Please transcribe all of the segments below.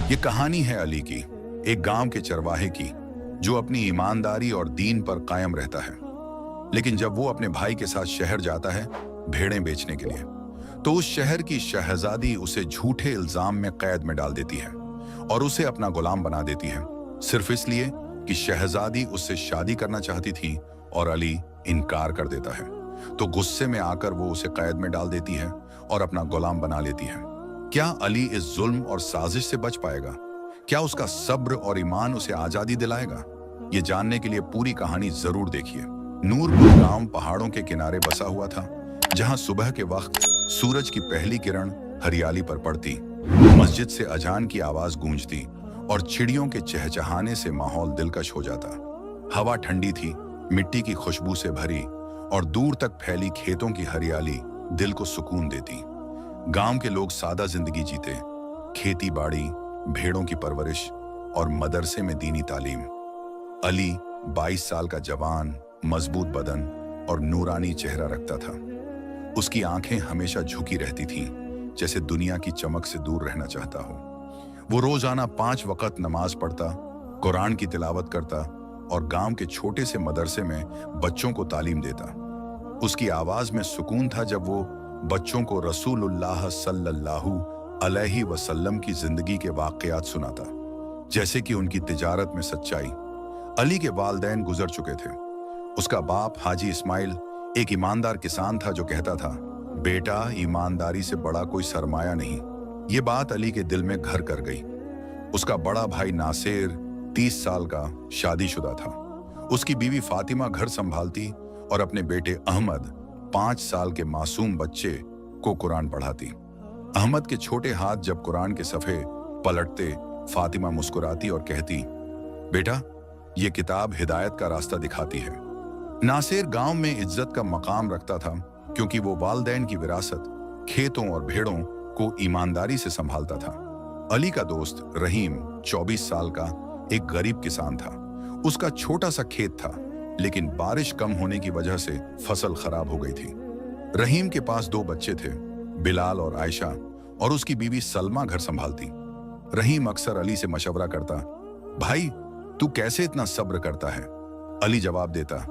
ये कहानी है अली की, एक गांव के चरवाहे की, जो अपनी ईमानदारी और दीन पर कायम रहता है। लेकिन जब वो अपने भाई के साथ शहर जाता है भेड़ें बेचने के लिए, तो उस शहर की शहजादी उसे झूठे इल्जाम में कैद में डाल देती है और उसे अपना गुलाम बना देती है, सिर्फ इसलिए कि शहजादी उससे शादी करना चाहती थी और अली इनकार कर देता है। तो गुस्से में आकर वो उसे कैद में डाल देती है और अपना गुलाम बना लेती है। क्या अली इस जुल्म और साजिश से बच पाएगा? क्या उसका सब्र और ईमान उसे आजादी दिलाएगा? ये जानने के लिए पूरी कहानी जरूर देखिए। नूरपुर गांव पहाड़ों के किनारे बसा हुआ था, जहां सुबह के वक्त सूरज की पहली किरण हरियाली पर पड़ती, मस्जिद से अजान की आवाज गूंजती और चिड़ियों के चहचहाने से माहौल दिलकश हो जाता। हवा ठंडी थी, मिट्टी की खुशबू से भरी और दूर तक फैली खेतों की हरियाली दिल को सुकून देती। गांव के लोग सादा जिंदगी जीते, खेती बाड़ी, भेड़ों की परवरिश और मदरसे में दीनी तालीम। अली 22 साल का जवान, मजबूत बदन और नूरानी चेहरा रखता था। उसकी आंखें हमेशा झुकी रहती थीं, जैसे दुनिया की चमक से दूर रहना चाहता हो। वो रोजाना 5 वक्त नमाज पढ़ता, कुरान की तिलावत करता और गांव के छोटे से मदरसे में बच्चों को तालीम देता। उसकी आवाज में सुकून था जब वो बच्चों को रसूलुल्लाह सल्लल्लाहु अलैहि वसल्लम की जिंदगी के वाकयात सुनाता, जैसे कि उनकी तिजारत में सच्चाई। अली के वालिदैन गुजर चुके थे। उसका बाप हाजी इस्माइल एक ईमानदार किसान था जो कहता था, बेटा, ईमानदारी से बड़ा कोई सरमाया नहीं। ये बात अली के दिल में घर कर गई। उसका बड़ा भाई नासिर 30 साल का शादीशुदा था। उसकी बीवी फातिमा घर संभालती और अपने बेटे अहमद 5 साल के मासूम बच्चे को कुरान पढ़ाती। अहमद के छोटे हाथ जब कुरान के सफ़े पलटते, फातिमा मुस्कुराती और कहती, बेटा, ये किताब हिदायत का रास्ता दिखाती है। नासिर गांव में इज्जत का मकाम रखता था, क्योंकि वो वालिदैन की विरासत खेतों और भेड़ों को ईमानदारी से संभालता था। अली का दोस्त रहीम 24 साल का एक गरीब किसान था। उसका छोटा सा खेत था, लेकिन बारिश कम होने की वजह से फसल खराब हो गई थी। रहीम के पास 2 बच्चे थे, बिलाल और आयशा, और उसकी बीवी सलमा घर संभालती। रहीम अक्सर अली से मशवरा करता, भाई, तू कैसे इतना सब्र करता है? अली जवाब देता,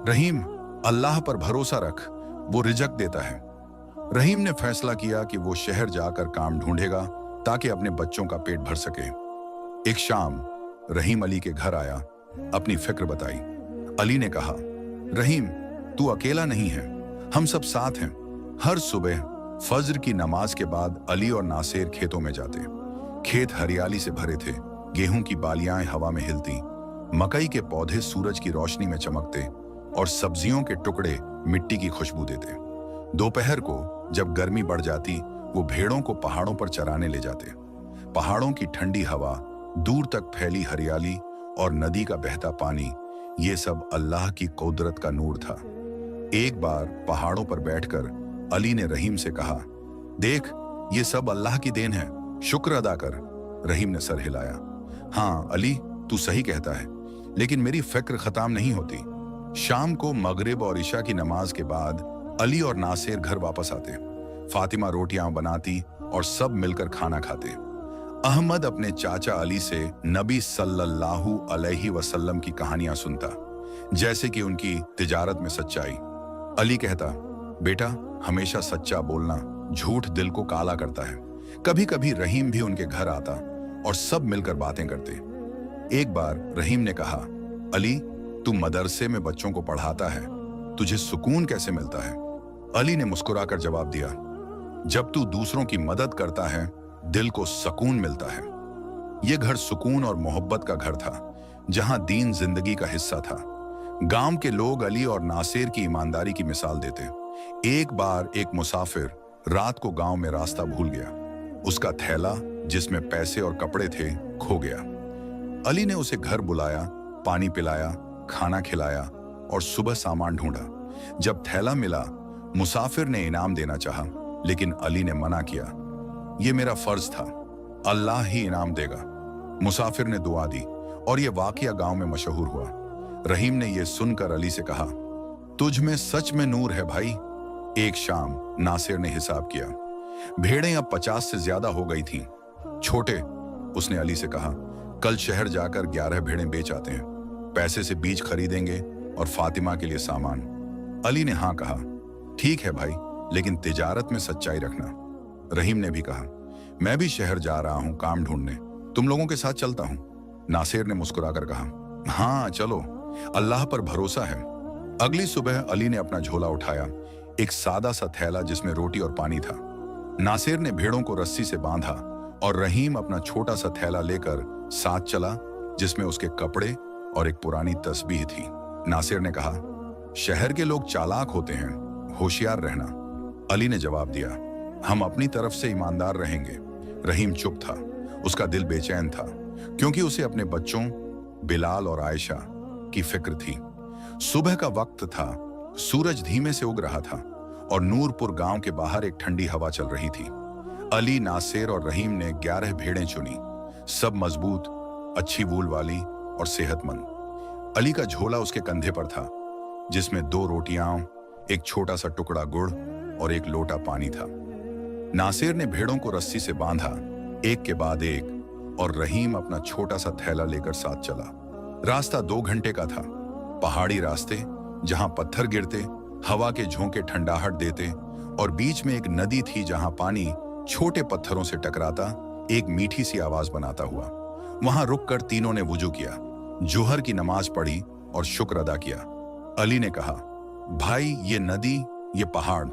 रहीम, अल्लाह पर भरोसा रख, वो रिजक देता है। रहीम ने फैसला किया कि वो शहर जाकर काम ढूंढेगा ताकि अपने बच्चों का पेट भर सके। एक शाम रहीम अली के घर आया, अपनी फिक्र बताई। अली ने कहा, रहीम, तू अकेला नहीं है, हम सब साथ हैं। हर सुबह फज्र की नमाज के बाद अली और नासिर खेतों में जाते। खेत हरियाली से भरे थे, गेहूं की बालियां हवा में हिलती, मकई के पौधे सूरज की रोशनी में चमकते और सब्जियों के टुकड़े मिट्टी की खुशबू देते। दोपहर को जब गर्मी बढ़ जाती, वो भेड़ों को पहाड़ों पर चराने ले जाते। पहाड़ों की ठंडी हवा, दूर तक फैली हरियाली और नदी का बहता पानी, ये सब अल्लाह की कुदरत का नूर था। एक बार पहाड़ों पर बैठकर अली ने रहीम से कहा, देख, ये सब अल्लाह की देन है, शुक्र अदा कर। रहीम ने सर हिलाया। हाँ अली, तू सही कहता है, लेकिन मेरी फिक्र खत्म नहीं होती। शाम को मगरिब और इशा की नमाज के बाद अली और नासिर घर वापस आते। फातिमा रोटियां बनाती और सब मिलकर खाना खाते। अहमद अपने चाचा अली से नबी सल्लल्लाहु अलैहि वसल्लम की कहानियां सुनता, जैसे कि उनकी तिजारत में सच्चाई। अली कहता, बेटा, हमेशा सच्चा बोलना, झूठ दिल को काला करता है। कभी कभी रहीम भी उनके घर आता और सब मिलकर बातें करते। एक बार रहीम ने कहा, अली, तू मदरसे में बच्चों को पढ़ाता है, तुझे सुकून कैसे मिलता है? अली ने मुस्कुराकर जवाब दिया, जब तू दूसरों की मदद करता है, दिल को सुकून मिलता है। यह घर सुकून और मोहब्बत का घर था, जहां दीन जिंदगी का हिस्सा था। गांव के लोग अली और नासिर की ईमानदारी की मिसाल देते। एक बार एक मुसाफिर रात को गांव में रास्ता भूल गया। उसका थैला, जिसमें पैसे और कपड़े थे, खो गया। अली ने उसे घर बुलाया, पानी पिलाया, खाना खिलाया और सुबह सामान ढूंढा। जब थैला मिला, मुसाफिर ने इनाम देना चाहा, लेकिन अली ने मना किया। यह मेरा फर्ज था, अल्लाह ही इनाम देगा। मुसाफिर ने दुआ दी और यह वाकया गांव में मशहूर हुआ। रहीम ने यह सुनकर अली से कहा, तुझ में सच में नूर है भाई। एक शाम नासिर ने हिसाब किया। भेड़ें अब 50 से ज्यादा हो गई थीं। छोटे उसने अली से कहा, कल शहर जाकर 11 भेड़ें बेच आते हैं, पैसे से बीज खरीदेंगे और फातिमा के लिए सामान। अली ने हाँ कहा। ठीक है भाई, लेकिन तिजारत में सच्चाई रखना। रहीम ने भी कहा, मैं भी शहर जा रहा हूं काम ढूंढने, तुम लोगों के साथ चलता हूं। नासिर ने मुस्कुराकर कहा, हाँ चलो, अल्लाह पर भरोसा है। अगली सुबह अली ने अपना झोला उठाया, एक सादा सा थैला जिसमें रोटी और पानी था। नासिर ने भेड़ों को रस्सी से बांधा और रहीम अपना छोटा सा थैला लेकर साथ चला, जिसमें उसके कपड़े और एक पुरानी तस्बीह थी। नासिर ने कहा, शहर के लोग चालाक होते हैं, होशियार रहना। अली ने जवाब दिया, हम अपनी तरफ से ईमानदार रहेंगे। रहीम चुप था, उसका दिल बेचैन था, क्योंकि उसे अपने बच्चों बिलाल और आयशा की फिक्र थी। सुबह का वक्त था, सूरज धीमे से उग रहा था और नूरपुर गांव के बाहर एक ठंडी हवा चल रही थी। अली, नासिर और रहीम ने 11 भेड़ें चुनी, सब मजबूत, अच्छी वूल वाली और सेहतमंद। अली का झोला उसके कंधे पर था, जिसमें 2 रोटियां, एक छोटा सा टुकड़ा गुड़ और एक लोटा पानी था। नासिर ने भेड़ों को रस्सी से बांधा, एक के बाद एक, और रहीम अपना छोटा सा थैला लेकर साथ चला। रास्ता 2 घंटे का था, पहाड़ी रास्ते जहां पत्थर गिरते, हवा के झोंके ठंडाहट देते, और बीच में एक नदी थी जहां पानी छोटे पत्थरों से टकराता एक मीठी सी आवाज बनाता हुआ। वहां रुककर तीनों ने वुजू किया, जोहर की नमाज पढ़ी और शुक्र अदा किया। अली ने कहा, भाई ये नदी, ये पहाड़,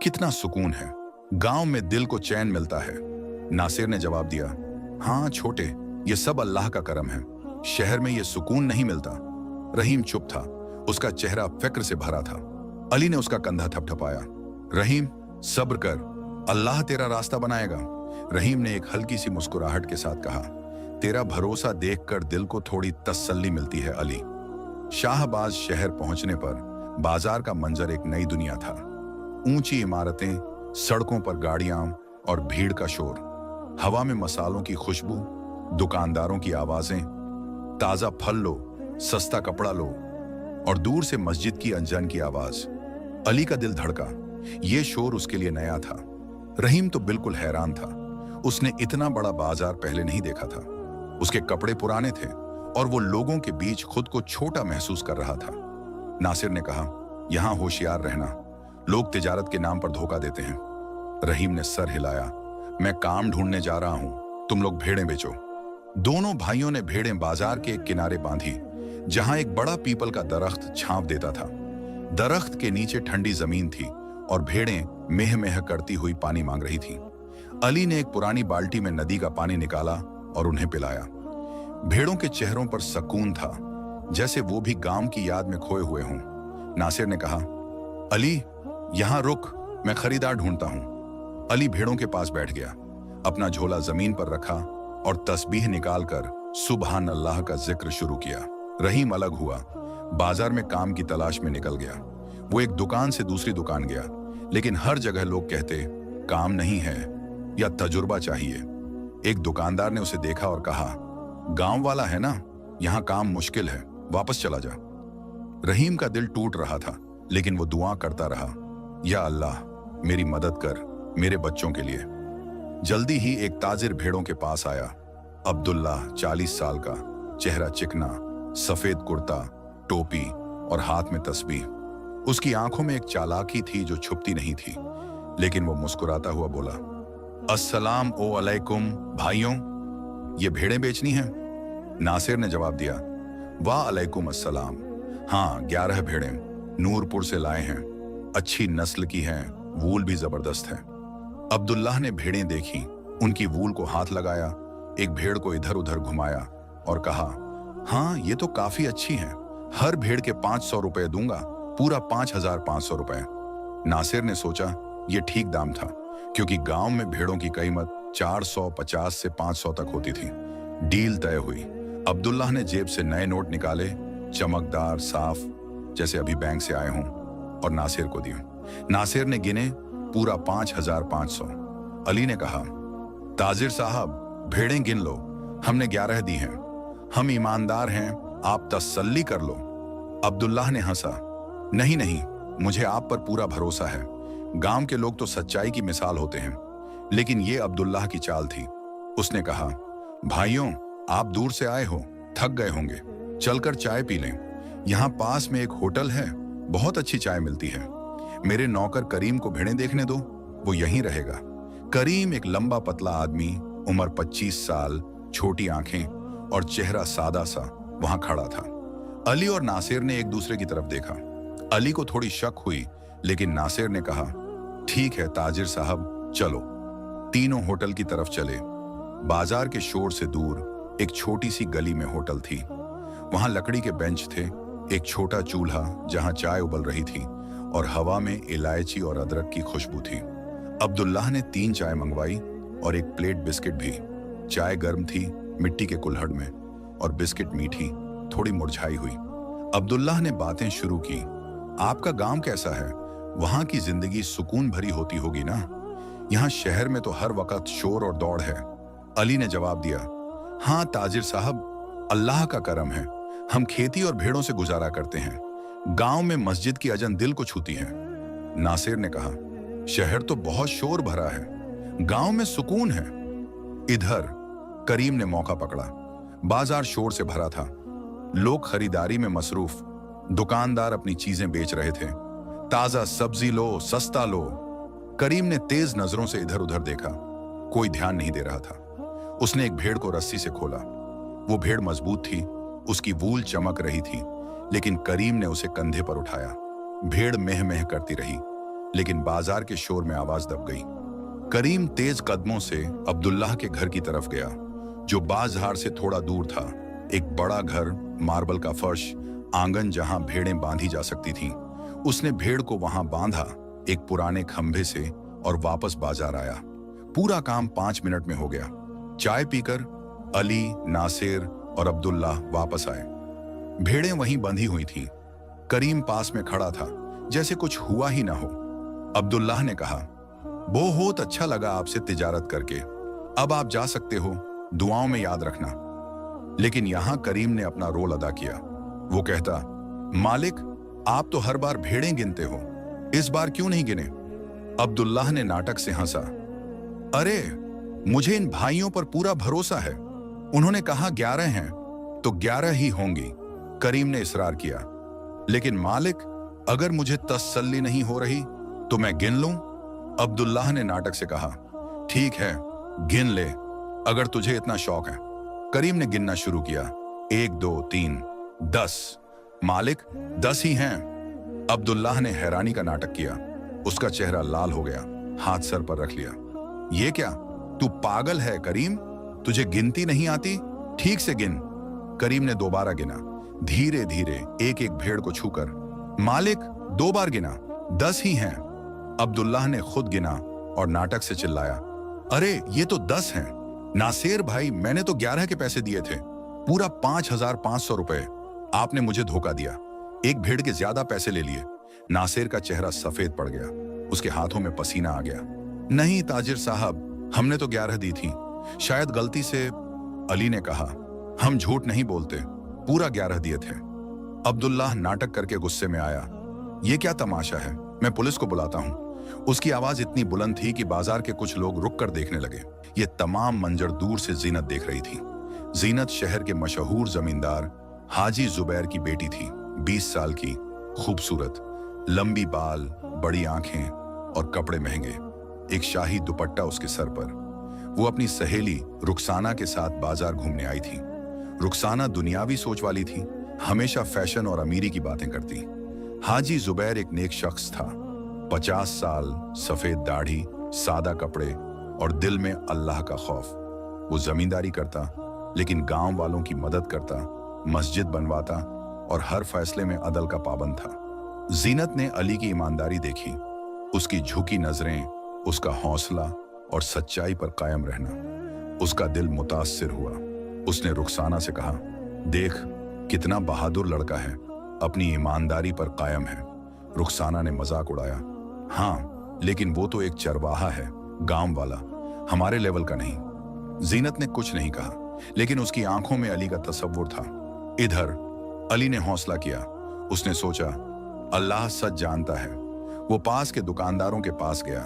कितना सुकून है, गांव में दिल को चैन मिलता है। नासिर ने जवाब दिया, हाँ छोटे, ये सब अल्लाह का करम है, शहर में ये सुकून नहीं मिलता। रहीम चुप था, उसका चेहरा फिक्र से भरा था। अली ने उसका कंधा थपथपाया, रहीम सब्र कर, अल्लाह तेरा रास्ता बनाएगा। रहीम ने एक हल्की सी मुस्कुराहट के साथ कहा, तेरा भरोसा देखकर दिल को थोड़ी तसल्ली मिलती है अली। शाहबाज शहर पहुंचने पर बाजार का मंजर एक नई दुनिया था। ऊंची इमारतें, सड़कों पर गाड़ियां और भीड़ का शोर, हवा में मसालों की खुशबू, दुकानदारों की आवाजें, ताजा फल लो, सस्ता कपड़ा लो, और दूर से मस्जिद की अजान की आवाज। अली का दिल धड़का, ये शोर उसके लिए नया था। रहीम तो बिल्कुल हैरान था, उसने इतना बड़ा बाजार पहले नहीं देखा था। उसके कपड़े पुराने थे और वो लोगों के बीच खुद को छोटा महसूस कर रहा था। नासिर ने कहा, यहां होशियार रहना, लोग तिजारत के नाम पर धोखा देते हैं। रहीम ने सर हिलाया, मैं काम ढूंढने जा रहा हूं, तुम लोग भेड़ें बेचो। दोनों भाइयों ने भेड़ें बाजार के एक किनारे बांधी, जहां एक बड़ा पीपल का दरख्त छांव देता था। दरख्त के नीचे ठंडी जमीन थी और भेड़ें मेह मेह करती हुई पानी मांग रही थीं। अली ने एक पुरानी बाल्टी में नदी का पानी निकाला और उन्हें पिलाया। भेड़ों के चेहरों पर सुकून था, जैसे वो भी गांव की याद में खोए हुए हों। नासिर ने कहा, अली यहां रुक, मैं खरीदार ढूंढता हूं। अली भेड़ों के पास बैठ गया, अपना झोला जमीन पर रखा और तस्बीह निकालकर सुबहान अल्लाह का जिक्र शुरू किया। रहीम अलग हुआ, बाजार में काम की तलाश में निकल गया। वो एक दुकान से दूसरी दुकान गया, लेकिन हर जगह लोग कहते, काम नहीं है या तजुर्बा चाहिए। एक दुकानदार ने उसे देखा और कहा, गांव वाला है ना, यहां काम मुश्किल है, वापस चला जा। रहीम का दिल टूट रहा था, लेकिन वो दुआ करता रहा, या अल्लाह मेरी मदद कर, मेरे बच्चों के लिए। जल्दी ही एक ताजिर भेड़ों के पास आया। अब्दुल्ला 40 साल का, चेहरा चिकना, सफेद कुर्ता, टोपी और हाथ में तस्बीह। उसकी आंखों में एक चालाकी थी जो छुपती नहीं थी, लेकिन वो मुस्कुराता हुआ बोला, अस्सलाम ओ अलैकुम भाइयों, ये भेड़ें बेचनी हैं? नासिर ने जवाब दिया, वाह अलैकुम अस्सलाम, हाँ 11 भेड़ें नूरपुर से लाए हैं, अच्छी नस्ल की हैं, वूल भी जबरदस्त है। अब्दुल्लाह ने भेड़ें देखी, उनकी वूल को हाथ लगाया, एक भेड़ को इधर उधर घुमाया और कहा, हाँ ये तो काफी अच्छी हैं, हर भेड़ के 500 रुपए दूंगा, पूरा 5500 रुपए। नासिर ने सोचा ये ठीक दाम था, क्योंकि गांव में भेड़ों की कीमत 450 से 500 तक होती थी। डील तय हुई। अब्दुल्लाह ने जेब से नए नोट निकाले, चमकदार, साफ, जैसे अभी बैंक से आए हों, और नासिर को दिए। नासिर ने गिने, पूरा 5500। अली ने कहा, ताजिर साहब भेड़ें गिन लो, हमने 11 दी हैं, हम ईमानदार हैं, आप तसल्ली कर लो। अब्दुल्लाह ने हंसा, नहीं नहीं, मुझे आप पर पूरा भरोसा है, गांव के लोग तो सच्चाई की मिसाल होते हैं। लेकिन ये अब्दुल्लाह की चाल थी। उसने कहा, भाइयों, आप दूर से आए हो, थक गए होंगे, चलकर चाय पी लें। यहाँ पास में एक होटल है, बहुत अच्छी चाय मिलती है। मेरे नौकर करीम को भेड़ें देखने दो, वो यहीं रहेगा। करीम एक लंबा पतला आदमी, उम्र 25 साल, छोटी आंखें और चेहरा सादा सा वहां खड़ा था। अली और नासिर ने एक दूसरे की तरफ देखा। अली को थोड़ी शक हुई, लेकिन नासिर ने कहा, ठीक है ताजिर साहब, चलो। तीनों होटल की तरफ चले। बाजार के शोर से दूर एक छोटी सी गली में होटल थी। वहां लकड़ी के बेंच थे, एक छोटा चूल्हा जहां चाय उबल रही थी और हवा में इलायची और अदरक की खुशबू थी। अब्दुल्लाह ने 3 चाय मंगवाई और एक प्लेट बिस्किट भी। चाय गर्म थी, मिट्टी के कुल्हड़ में, और बिस्किट मीठी, थोड़ी मुरझाई हुई। अब्दुल्लाह ने बातें शुरू की। आपका गांव कैसा है? वहां की जिंदगी सुकून भरी होती होगी ना? यहाँ शहर में तो हर वक्त शोर और दौड़ है। अली ने जवाब दिया, हाँ ताजिर साहब, अल्लाह का करम है, हम खेती और भेड़ों से गुजारा करते हैं। गांव में मस्जिद की अजन दिल को छूती है। नासिर ने कहा, शहर तो बहुत शोर भरा है, गांव में सुकून है। इधर करीम ने मौका पकड़ा। बाजार शोर से भरा था, लोग खरीदारी में मसरूफ, दुकानदार अपनी चीजें बेच रहे थे। ताजा सब्जी लो, सस्ता लो। करीम ने तेज नजरों से इधर उधर देखा, कोई ध्यान नहीं दे रहा था। उसने एक भेड़ को रस्सी से खोला। वो भेड़ मजबूत थी, उसकी वूल चमक रही थी, लेकिन करीम ने उसे कंधे पर उठाया। भेड़ मेह मेह करती रही, लेकिन बाजार के शोर में आवाज दब गई। करीम तेज कदमों से अब्दुल्लाह के घर की तरफ गया, जो बाजार से थोड़ा दूर था। एक बड़ा घर, मार्बल का फर्श, आंगन जहां भेड़ें बांधी जा सकती थीं। उसने भेड़ को वहां बांधा एक पुराने खंभे से और वापस बाजार आया। पूरा काम 5 मिनट में हो गया। चाय पीकर अली, नासिर और अब्दुल्लाह वापस आए। भेड़ें वहीं बंधी हुई थीं। करीम पास में खड़ा था, जैसे कुछ हुआ ही ना हो। अब्दुल्लाह ने कहा, बहुत अच्छा लगा आपसे तिजारत करके, अब आप जा सकते हो, दुआओं में याद रखना। लेकिन यहां करीम ने अपना रोल अदा किया। वो कहता, मालिक, आप तो हर बार भेड़ें गिनते हो, इस बार क्यों नहीं गिने? अब्दुल्लाह ने नाटक से हंसा, अरे मुझे इन भाइयों पर पूरा भरोसा है, उन्होंने कहा 11 हैं तो 11 ही होंगी। करीम ने इसरार किया, लेकिन मालिक, अगर मुझे तसल्ली नहीं हो रही तो मैं गिन लूं? अब्दुल्लाह ने नाटक से कहा, ठीक है, गिन ले, अगर तुझे इतना शौक है। करीम ने गिनना शुरू किया, 1 2 3 10। मालिक, 10 ही हैं। अब्दुल्लाह ने हैरानी का नाटक किया। उसका चेहरा लाल हो गया, हाथ सर पर रख लिया। ये क्या, तू पागल है करीम? तुझे गिनती नहीं आती? ठीक से गिन। करीम ने दोबारा गिना, धीरे धीरे एक एक भेड़ को छूकर। मालिक, 2 बार गिना, 10 ही हैं। अब्दुल्लाह ने खुद गिना और नाटक से चिल्लाया, अरे ये तो 10 हैं। नासिर भाई, मैंने तो 11 के पैसे दिए थे, पूरा 5,500 रुपए। आपने मुझे धोखा दिया, एक भेड़ के ज्यादा पैसे ले लिए। नासिर का चेहरा सफेद पड़ गया, उसके हाथों में पसीना आ गया। नहीं ताजिर साहब, हमने तो 11 दी थी, शायद गलती से। अली ने कहा, हम झूठ नहीं बोलते, पूरा 11 दिए थे। अब्दुल्लाह नाटक करके गुस्से में आया, ये क्या तमाशा है, मैं पुलिस को बुलाता हूं। उसकी आवाज इतनी बुलंद थी कि बाजार के कुछ लोग रुक कर देखने लगे। ये तमाम मंजर दूर से जीनत देख रही थी। जीनत शहर के मशहूर जमींदार हाजी जुबैर की बेटी थी, 20 साल की, खूबसूरत, लंबी बाल, बड़ी आंखें और कपड़े महंगे, एक शाही दुपट्टा उसके सर पर। वो अपनी सहेली रुखसाना के साथ बाजार घूमने आई थी। रुखसाना दुनियावी सोच वाली थी, हमेशा फैशन और अमीरी की बातें करती। हाजी जुबैर एक नेक शख्स था, 50 साल, सफेद दाढ़ी, सादा कपड़े और दिल में अल्लाह का खौफ। वो जमींदारी करता, लेकिन गांव वालों की मदद करता, मस्जिद बनवाता और हर फैसले में अदल का पाबंद था। जीनत ने अली की ईमानदारी देखी, उसकी झुकी नजरें, उसका हौसला और सच्चाई पर कायम रहना। उसका दिल मुतासिर हुआ। उसने रुखसाना से कहा, देख कितना बहादुर लड़का है, अपनी ईमानदारी पर कायम है। रुखसाना ने मजाक उड़ाया, हाँ लेकिन वो तो एक चरवाहा है, गांव वाला, हमारे लेवल का नहीं। जीनत ने कुछ नहीं कहा, लेकिन उसकी आंखों में अली का तसव्वुर था। इधर अली ने हौसला किया। उसने सोचा, अल्लाह सच जानता है। वो पास के दुकानदारों के पास गया।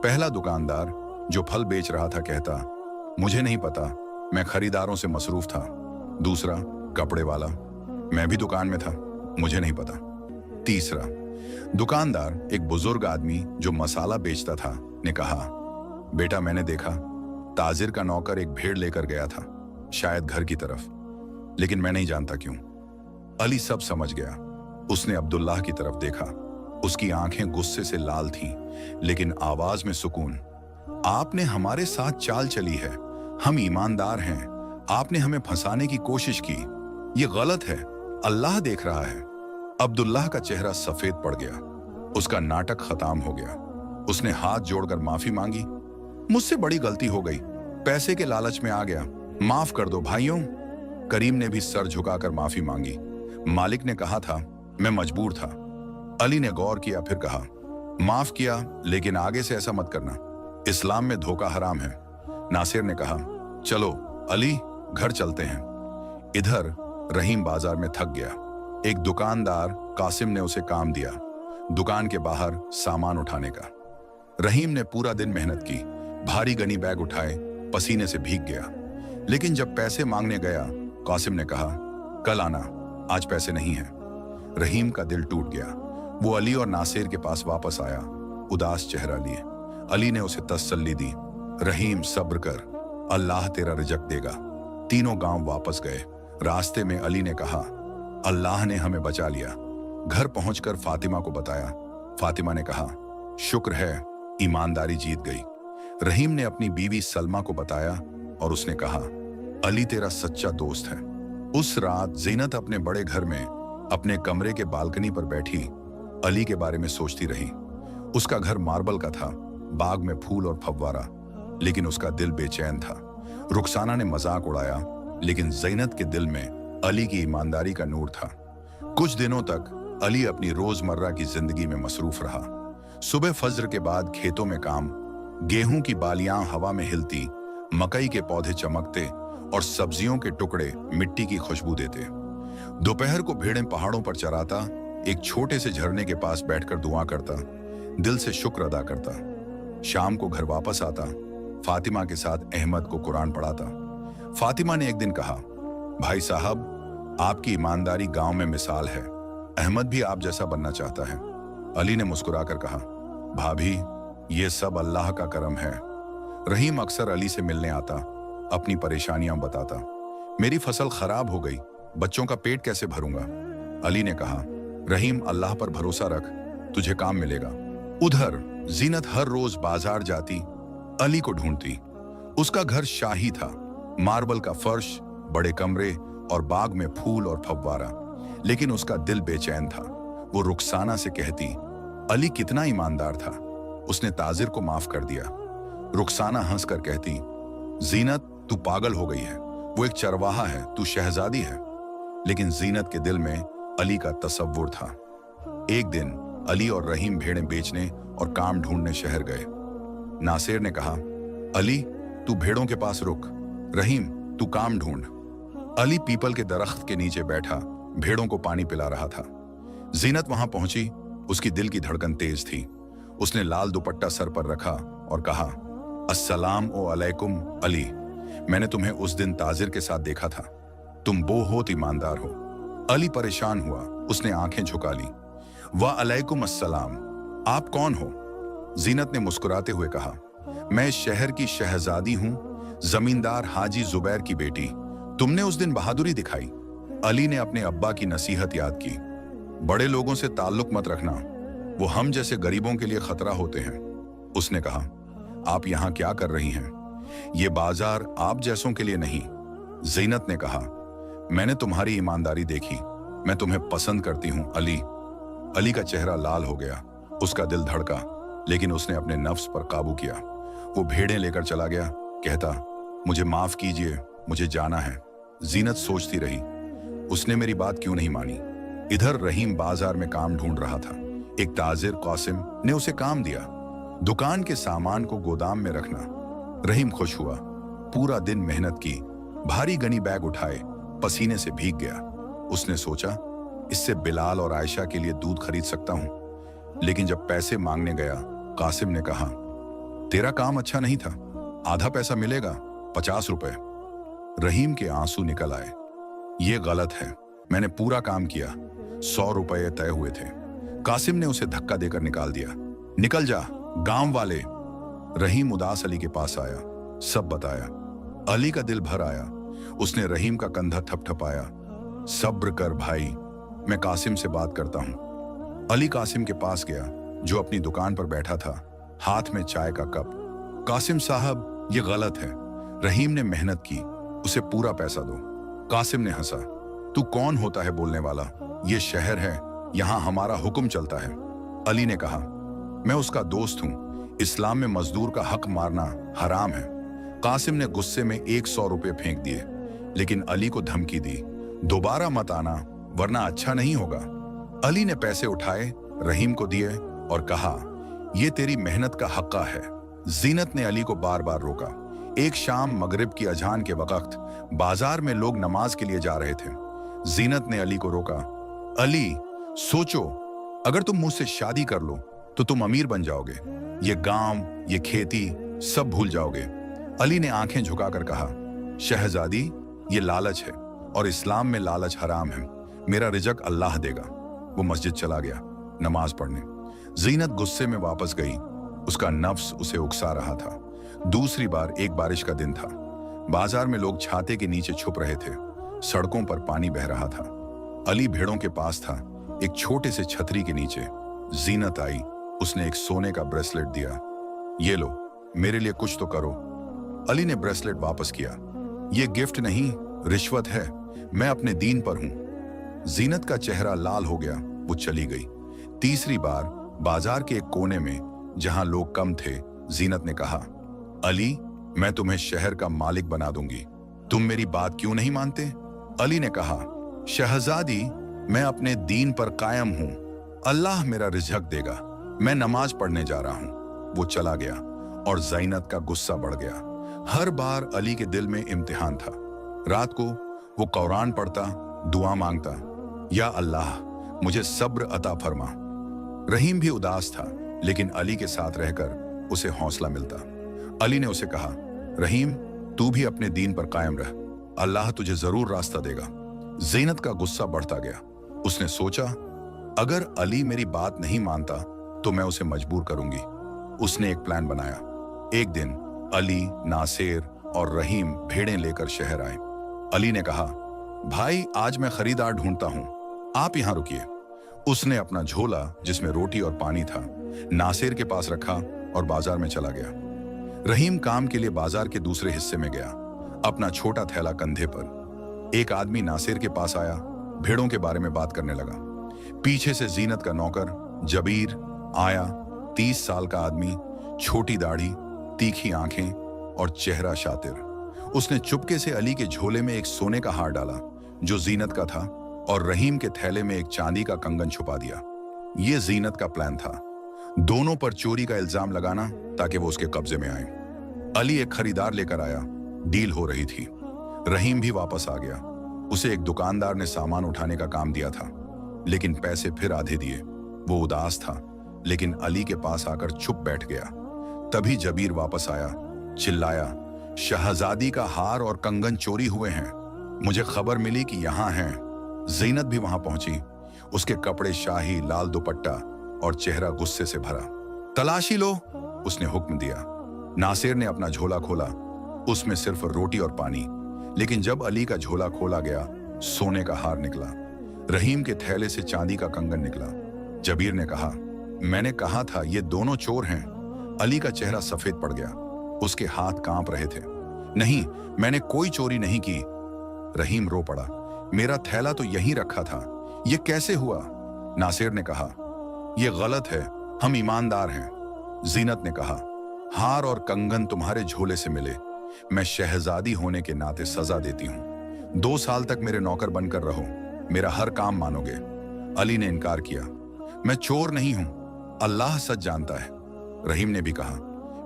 पहला दुकानदार जो फल बेच रहा था कहता, मुझे नहीं पता, मैं खरीदारों से मसरूफ था। दूसरा, कपड़े वाला, मैं भी दुकान में था, मुझे नहीं पता। तीसरा, दुकानदार, एक बुजुर्ग आदमी जो मसाला बेचता था, ने कहा, बेटा मैंने देखा ताजिर का नौकर एक भेड़ लेकर गया था, शायद घर की तरफ, लेकिन मैं नहीं जानता क्यों। अली सब समझ गया। उसने अब्दुल्लाह की तरफ देखा। उसकी आंखें गुस्से से लाल थीं, लेकिन आवाज में सुकून। आपने हमारे साथ चाल चली है, हम ईमानदार हैं, आपने हमें फंसाने की कोशिश की, ये गलत है, अल्लाह देख रहा है। अब्दुल्लाह का चेहरा सफेद पड़ गया। उसका नाटक खत्म हो गया। उसने हाथ जोड़कर माफी मांगी। मुझसे बड़ी गलती हो गई, पैसे के लालच में आ गया, माफ कर दो भाइयों। करीम ने भी सर झुकाकर माफी मांगी। मालिक ने कहा था, मैं मजबूर था। अली ने गौर किया, फिर कहा, माफ किया, लेकिन आगे से ऐसा मत करना, इस्लाम में धोखा हराम है। नासिर ने कहा, चलो अली, घर चलते हैं। इधर रहीम बाजार में थक गया। एक दुकानदार कासिम ने उसे काम दिया, दुकान के बाहर सामान उठाने का। रहीम ने पूरा दिन मेहनत की, भारी गनी बैग उठाए, पसीने से भीग गया। लेकिन जब पैसे मांगने गया, कासिम ने कहा, कल आना, आज पैसे नहीं हैं। रहीम का दिल टूट गया। वो अली और नासिर के पास वापस आया, उदास चेहरा लिए। अली ने उसे तसल्ली दी, रहीम सब्र कर, अल्लाह तेरा रिजक देगा। तीनों गांव वापस गए। रास्ते में अली ने कहा, अल्लाह ने हमें बचा लिया। घर पहुंचकर फातिमा को बताया। फातिमा ने कहा, शुक्र है, ईमानदारी जीत गई। रहीम ने अपनी बीवी सलमा को बताया और उसने कहा, अली तेरा सच्चा दोस्त है। उस रात जीनत अपने बड़े घर में अपने कमरे के बालकनी पर बैठी अली के बारे में सोचती रही। उसका घर मार्बल का था, बाग में फूल और फव्वारा, लेकिन उसका दिल बेचैन था। रुखसाना ने मजाक उड़ाया, लेकिन ज़ीनत के दिल में अली की ईमानदारी का नूर था। कुछ दिनों तक अली अपनी रोजमर्रा की जिंदगी में मसरूफ रहा। सुबह फज्र के बाद खेतों में काम, गेहूं की बालियां हवा में हिलती, मकई के पौधे चमकते और सब्जियों के टुकड़े मिट्टी की खुशबू देते। दोपहर को भेड़ें पहाड़ों पर चराता, एक छोटे से झरने के पास बैठकर दुआ करता, दिल से शुक्र अदा करता। शाम को घर वापस आता, फातिमा के साथ अहमद को कुरान पढ़ाता। फातिमा ने एक दिन कहा, भाई साहब, आपकी ईमानदारी गांव में मिसाल है, अहमद भी आप जैसा बनना चाहता है। अली ने मुस्कुराकर कहा, भाभी, ये सब अल्लाह का करम है। रहीम अक्सर अली से मिलने आता, अपनी परेशानियां बताता। मेरी फसल खराब हो गई, बच्चों का पेट कैसे भरूंगा? अली ने कहा, रहीम, अल्लाह पर भरोसा रख, तुझे काम मिलेगा। उधर जीनत हर रोज बाजार जाती, अली को ढूंढती। उसका घर शाही था, मार्बल का फर्श, बड़े कमरे और बाग में फूल और फव्वारा, लेकिन उसका दिल बेचैन था। वो रुखसाना से कहती, अली कितना ईमानदार था, उसने ताजिर को माफ कर दिया। रुखसाना हंसकर कहती, जीनत, तू पागल हो गई है, वो एक चरवाहा है, तू शहजादी है। लेकिन जीनत के दिल में अली का तसव्वुर था। एक दिन अली और रहीम भेड़ें बेचने और काम ढूंढने शहर गए। नासिर ने कहा, अली, तू भेड़ों के पास रुक, रहीम, तू काम ढूंढ। अली पीपल के दरख्त के नीचे बैठा भेड़ों को पानी पिला रहा था। जीनत वहां पहुंची, उसकी दिल की धड़कन तेज थी। उसने लाल दुपट्टा सर पर रखा और कहा, अस्सलाम ओ अलैकुम अली, मैंने तुम्हें उस दिन ताजिर के साथ देखा था, तुम बहुत ईमानदार हो। अली परेशान हुआ, उसने आंखें झुका ली। वाह अलैकुम अस्सलाम, आप कौन हो? जीनत ने मुस्कुराते हुए कहा, मैं शहर की शहजादी हूं, जमींदार हाजी जुबैर की बेटी। तुमने उस दिन बहादुरी दिखाई। अली ने अपने अब्बा की नसीहत याद की, बड़े लोगों से ताल्लुक मत रखना, वो हम जैसे गरीबों के लिए खतरा होते हैं। उसने कहा, आप यहाँ क्या कर रही हैं? ये बाजार आप जैसों के लिए नहीं। जीनत ने कहा, मैंने तुम्हारी ईमानदारी देखी, मैं तुम्हें पसंद करती हूँ अली। अली का चेहरा लाल हो गया, उसका दिल धड़का, लेकिन उसने अपने नफ्स पर काबू किया। वो भेड़ें लेकर चला गया, कहता, मुझे माफ कीजिए, मुझे जाना है। जीनत सोचती रही, उसने मेरी बात क्यों नहीं मानी। इधर रहीम बाजार में काम ढूंढ रहा था। एक ताजिर कासिम ने उसे काम दिया, दुकान के सामान को गोदाम में रखना। रहीम खुश हुआ, पूरा दिन मेहनत की, भारी गनी बैग उठाए, पसीने से भीग गया। उसने सोचा, इससे बिलाल और आयशा के लिए दूध खरीद सकता हूं। लेकिन जब पैसे मांगने गया, कासिम ने कहा, तेरा काम अच्छा नहीं था, आधा पैसा मिलेगा, 50 रुपए। रहीम के आंसू निकल आए। ये गलत है, मैंने पूरा काम किया, 100 रुपए तय हुए थे। कासिम ने उसे धक्का देकर निकाल दिया। निकल जा गांव वाले। रहीम उदास अली के पास आया, सब बताया। अली का दिल भर आया। उसने रहीम का कंधा थपथपाया। सब्र कर भाई, मैं कासिम से बात करता हूं। अली कासिम के पास गया, जो अपनी दुकान पर बैठा था, हाथ में चाय का कप। कासिम साहब, ये गलत है। रहीम ने मेहनत की, उसे पूरा पैसा दो। कासिम ने हंसा। तू कौन होता है बोलने वाला? ये शहर है, यहां हमारा हुक्म चलता है। अली ने कहा, मैं उसका दोस्त हूं, इस्लाम में मजदूर का हक मारना हराम है। कासिम ने गुस्से में 100 रुपए फेंक दिए, लेकिन अली को धमकी दी, दोबारा मत आना वरना अच्छा नहीं होगा। अली ने पैसे उठाए, रहीम को दिए और कहा, यह तेरी मेहनत का हक्का है। जीनत ने अली को बार बार रोका। एक शाम मगरिब की अजान के वक्त बाजार में लोग नमाज के लिए जा रहे थे। जीनत ने अली को रोका। अली, सोचो, अगर तुम मुझसे शादी कर लो तो तुम अमीर बन जाओगे। ये गांव, ये खेती सब भूल जाओगे। अली ने आंखें झुकाकर कहा, शहजादी, ये लालच है और इस्लाम में लालच हराम है। मेरा रिजक अल्लाह देगा। वो मस्जिद चला गया नमाज पढ़ने। जीनत गुस्से में वापस गई। उसका नफ्स उसे उकसा रहा था। दूसरी बार एक बारिश का दिन था। बाजार में लोग छाते के नीचे छुप रहे थे। सड़कों पर पानी बह रहा था। अली भेड़ों के पास था, एक छोटे से छतरी के नीचे। जीनत आई, उसने एक सोने का ब्रेसलेट दिया। ये लो, मेरे लिए कुछ तो करो। अली ने ब्रेसलेट वापस किया। ये गिफ्ट नहीं, रिश्वत है, मैं अपने दीन पर हूं। जीनत का चेहरा लाल हो गया, वो चली गई। तीसरी बार बाजार के एक कोने में, जहां लोग कम थे, जीनत ने कहा, अली, मैं तुम्हें शहर का मालिक बना दूंगी, तुम मेरी बात क्यों नहीं मानते? अली ने कहा, शहजादी, मैं अपने दीन पर कायम हूं, अल्लाह मेरा रिज़्क देगा, मैं नमाज पढ़ने जा रहा हूं। वो चला गया और ज़ीनत का गुस्सा बढ़ गया। हर बार अली के दिल में इम्तिहान था। रात को वो कुरान पढ़ता, दुआ मांगता, या अल्लाह मुझे सब्र अता फरमा। रहीम भी उदास था, लेकिन अली के साथ रहकर उसे हौसला मिलता। अली ने उसे कहा, रहीम, तू भी अपने दीन पर कायम रह, अल्लाह तुझे जरूर रास्ता देगा। ज़ीनत का गुस्सा बढ़ता गया। उसने सोचा, अगर अली मेरी बात नहीं मानता तो मैं उसे मजबूर करूंगी। उसने एक प्लान बनाया। एक दिन अली, नासिर और रहीम भेड़ें लेकर शहर आए। अली ने कहा, भाई, आज मैं खरीदार ढूंढता हूं, आप यहां रुकिए। उसने अपना झोला, जिसमें रोटी और पानी था, नासिर के पास रखा और बाजार में चला गया। रहीम काम के लिए बाजार के दूसरे हिस्से में गया, अपना छोटा थैला कंधे पर। एक आदमी नासिर के पास आया, भेड़ों के बारे में बात करने लगा। पीछे से जीनत का नौकर जबीर आया। 30 साल का आदमी, छोटी दाढ़ी, तीखी आंखें और चेहरा शातिर। उसने चुपके से अली के झोले में एक सोने का हार डाला, जो जीनत का था, और रहीम के थैले में एक चांदी का कंगन छुपा दिया। यह जीनत का प्लान था, दोनों पर चोरी का इल्जाम लगाना ताकि वो उसके कब्जे में आए। अली एक खरीदार लेकर आया, डील हो रही थी। रहीम भी वापस आ गया। उसे एक दुकानदार ने सामान उठाने का काम दिया था, लेकिन पैसे फिर आधे दिए। वो उदास था, लेकिन अली के पास आकर चुप बैठ गया। तभी जबीर वापस आया, चिल्लाया, शहजादी का हार और कंगन चोरी हुए हैं, मुझे खबर मिली कि यहाँ हैं। ज़ीनत भी वहां पहुंची। उसके कपड़े शाही, लाल दुपट्टा और चेहरा गुस्से से भरा। तलाशी लो, उसने हुक्म दिया। नासिर ने अपना झोला खोला, उसमें सिर्फ रोटी और पानी। लेकिन जब अली का झोला खोला गया, सोने का हार निकला। रहीम के थैले से चांदी का कंगन निकला। जबीर ने कहा, मैंने कहा था ये दोनों चोर हैं। अली का चेहरा सफेद पड़ गया, उसके हाथ कांप रहे थे। नहीं, मैंने कोई चोरी नहीं की। रहीम रो पड़ा, मेरा थैला तो यहीं रखा था, ये कैसे हुआ? नासिर ने कहा, यह गलत है, हम ईमानदार हैं। ज़ीनत ने कहा, हार और कंगन तुम्हारे झोले से मिले, मैं शहजादी होने के नाते सजा देती हूं। 2 साल तक मेरे नौकर बनकर रहो, मेरा हर काम मानोगे। अली ने इनकार किया, मैं चोर नहीं हूं, अल्लाह सच जानता है। रहीम ने भी कहा,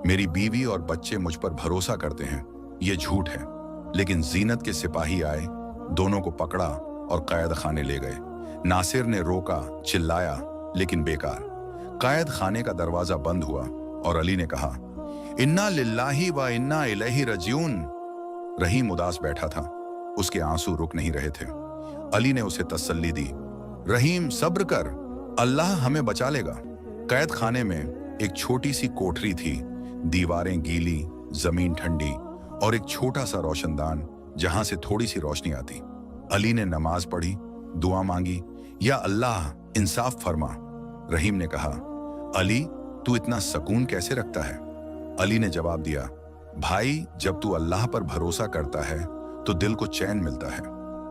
मेरी बीवी और बच्चे मुझ पर भरोसा करते हैं, ये झूठ है। लेकिन ज़ीनत के सिपाही आए, दोनों को पकड़ा और कैद खाने ले गए। नासिर ने रोका, चिल्लाया, लेकिन बेकार। कैद खाने का दरवाजा बंद हुआ और अली ने कहा, इन्ना लिल्लाही व इन्ना इलैहि रजिऊन। रहीम उदास बैठा था। उसके आंसू रुक नहीं रहे थे। अली ने उसे तसल्ली दी, रहीम सब्र कर, अल्लाह हमें बचा लेगा। कैद खाने में एक छोटी सी कोठरी थी, दीवारें गीली, जमीन ठंडी और एक छोटा सा रोशनदान जहां से थोड़ी सी रोशनी आती। अली ने नमाज पढ़ी, दुआ मांगी, या अल्लाह इंसाफ फरमा। रहीम ने कहा, अली तू इतना सुकून कैसे रखता है? अली ने जवाब दिया, भाई जब तू अल्लाह पर भरोसा करता है तो दिल को चैन मिलता है।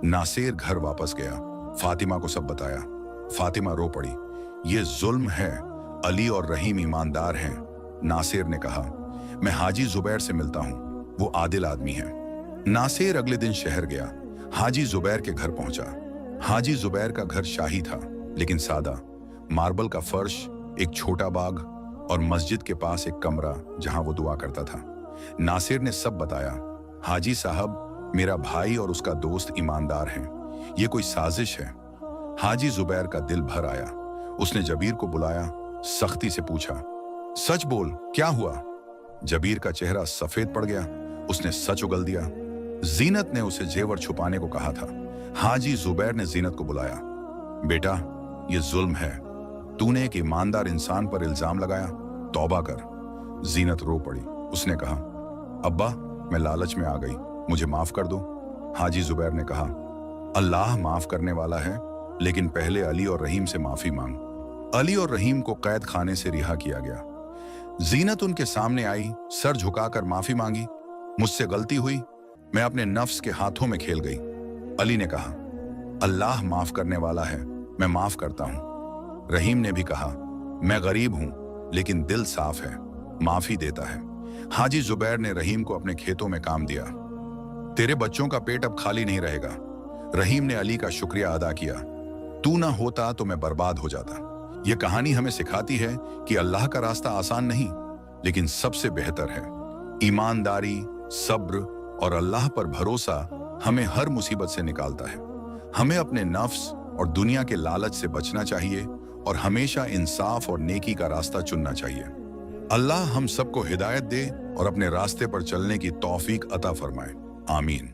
नासिर घर वापस गया, फातिमा को सब बताया। फातिमा रो पड़ी, ये जुल्म है, अली और रहीम ईमानदार हैं। नासिर ने कहा, मैं हाजी जुबैर से मिलता हूं, वो आदिल आदमी है। नासिर अगले दिन शहर गया, हाजी जुबैर के घर पहुंचा। हाजी जुबैर का घर शाही था, लेकिन सादा। मार्बल का फर्श, एक छोटा बाग और मस्जिद के पास एक कमरा जहां वो दुआ करता था। नासिर ने सब बताया, हाजी साहब मेरा भाई और उसका दोस्त ईमानदार हैं, ये कोई साजिश है। हाजी जुबैर का दिल भर आया। उसने जबीर को बुलाया, सख्ती से पूछा, सच बोल क्या हुआ? जबीर का चेहरा सफेद पड़ गया। उसने सच उगल दिया। जीनत ने उसे जेवर छुपाने को कहा था। हाजी जुबैर ने जीनत को बुलाया, बेटा ये जुल्म है, तूने एक ईमानदार इंसान पर इल्जाम लगाया, तौबा कर। जीनत रो पड़ी। उसने कहा, अब्बा मैं लालच में आ गई, मुझे माफ कर दो। हाजी जुबैर ने कहा, अल्लाह माफ करने वाला है, लेकिन पहले अली और रहीम से माफी मांग। अली और रहीम को कैद खाने से रिहा किया गया। जीनत उनके सामने आई, सर झुकाकर माफी मांगी, मुझसे गलती हुई, मैं अपने नफ्स के हाथों में खेल गई। अली ने कहा, अल्लाह माफ करने वाला है, मैं माफ करता हूं। रहीम ने भी कहा, मैं गरीब हूं लेकिन दिल साफ है, माफी देता है। हाजी जुबैर ने रहीम को अपने खेतों में काम दिया। तेरे बच्चों का पेट अब खाली नहीं रहेगा। रहीम ने अली का शुक्रिया अदा किया, तू ना होता तो मैं बर्बाद हो जाता। यह कहानी हमें सिखाती है कि अल्लाह का रास्ता आसान नहीं, लेकिन सबसे बेहतर है। ईमानदारी, सब्र और अल्लाह पर भरोसा हमें हर मुसीबत से निकालता है। हमें अपने नफ्स और दुनिया के लालच से बचना चाहिए और हमेशा इंसाफ और नेकी का रास्ता चुनना चाहिए। अल्लाह हम सबको हिदायत दे और अपने रास्ते पर चलने की तौफीक अता फरमाए। आमीन।